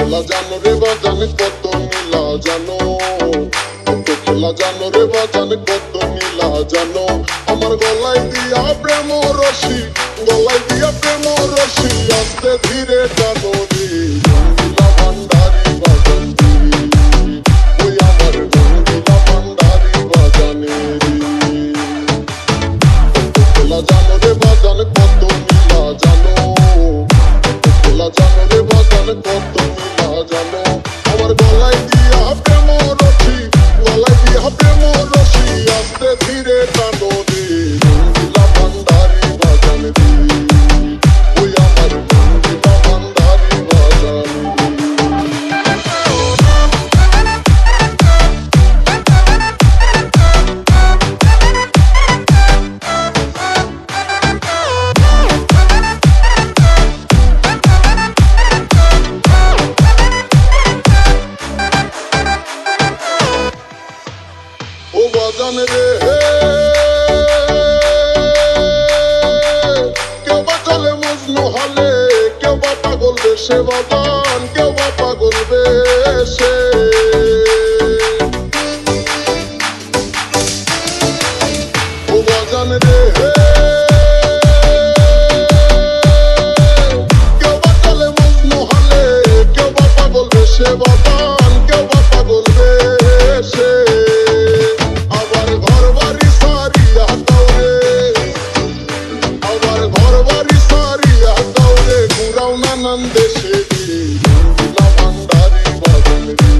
খেলা জানো রে বাজান কত মিলা জানো, কত খেলা জানো রে বাজান কত মিলা জানো। আমার গলায় দিয়া প্রেম রশি, গলায় দিয়া প্রেম রশি, আস্তে ধীরে টানো রে রঙ্গিলা ভান্ডারি বাজান রে, ওই আমার রঙ্গিলা ভান্ডারি বাজানে রে। কত খেলা জানো রে বাজান কত মিলা জানো, কত খেলা জানো রে বাজান কত মিলা জানো। আমার গলায় দিয়া প্রেম রশি, গলায় দিয়া প্রেম রশি, আস্তে ধীরে টানো রে রঙ্গিলা ভান্ডারি বাজান রে, ওই আমার রঙ্গিলা ভান্ডারি বাজান রে। ও বাজান রে কেউ বা চলে মজনু হালে, কেউ বা পাগল বেশে বাজান, কেউ বা পাগল বেশে। ও বাজান রে কেউ বা চলে মজনু হালে, কেউ বা পাগল বেশে বাজান, কেউ বা পাগল বেশে। আবার ঘর বাড়ি সারিয়া দৌড়ে, আবার ঘর বাড়ি সারিয়া দৌড়ে, ঘুরাও নানান দেশে রে রঙ্গিলা ভান্ডারি বাজান রে,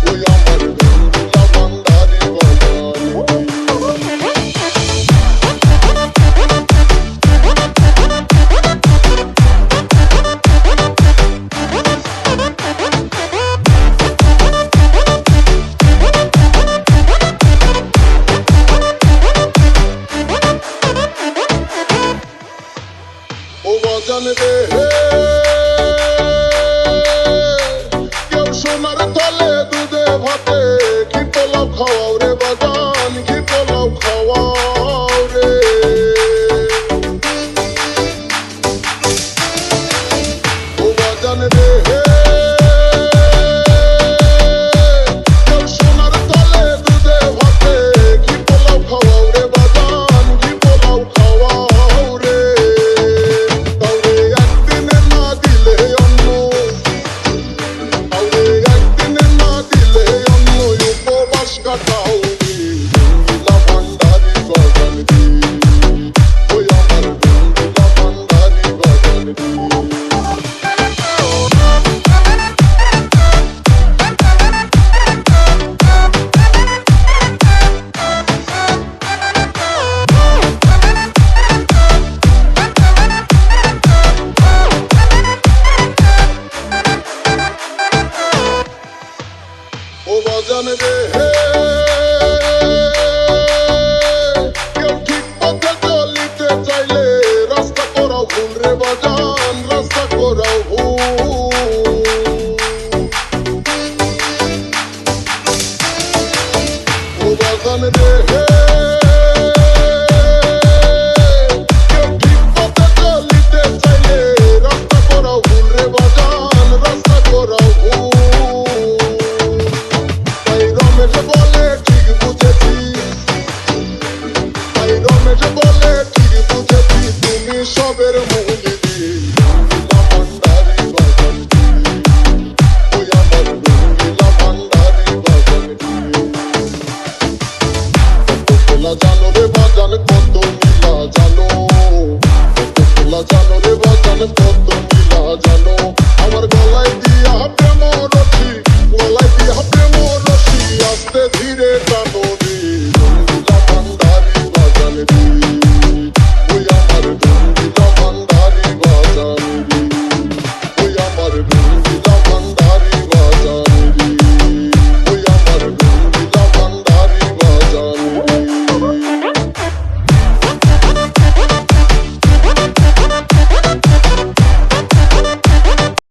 ওই আমার রঙ্গিলা ভান্ডারি বাজান রে। ও বাজান রে কেউ সোনার তলে দুধে ভাতে, ঘি পোলাও খাওয়াও রে বাজান, ঘি পোলাও খাওয়াও রে। ও বাজান রে কেউ সোনার তলে দুধে ভাতে, ঘি পোলাও খাওয়াও রে বাজান, ঘি পোলাও খাওয়াও রে। তাওরে একদিনে না দিলে অন্য, তাওরে একদিনে না দিলে অন্য, উপবাস কাটাও রে রঙ্গিলা ভান্ডারি বাজান রে, ওই আমার রঙ্গিলা ভান্ডারি বাজান রে। ও বাজান রে কেউ ঠিক পথে চলিতে চাইলে, রাস্তা করাও ভুল রে বাজান, রাস্তা করাও ভুল। ও বাজান রে কেউ ঠিক পথে চলিতে চাইলে, রাস্তা করাও ভুল রে বাজান, রাস্তা করাও ভুল। তাই রমেশ বলে ঠিক বুঝেছি, তাই রমেশ বলে ঠিক বুঝেছি, তুমি সবের মূলে রে রঙ্গিলা ভান্ডারি বাজান রে, ওই আমার রঙ্গিলা ভান্ডারি বাজান রে। কত খেলা জানো রে বাজান কত মিলা জানো, কত খেলা জানো রে বাজান কত মিলা জানো। আমার গলায় দিয়া প্রেম রশি, গলায় দিয়া প্রেম রশি, আস্তে ধীরে টানো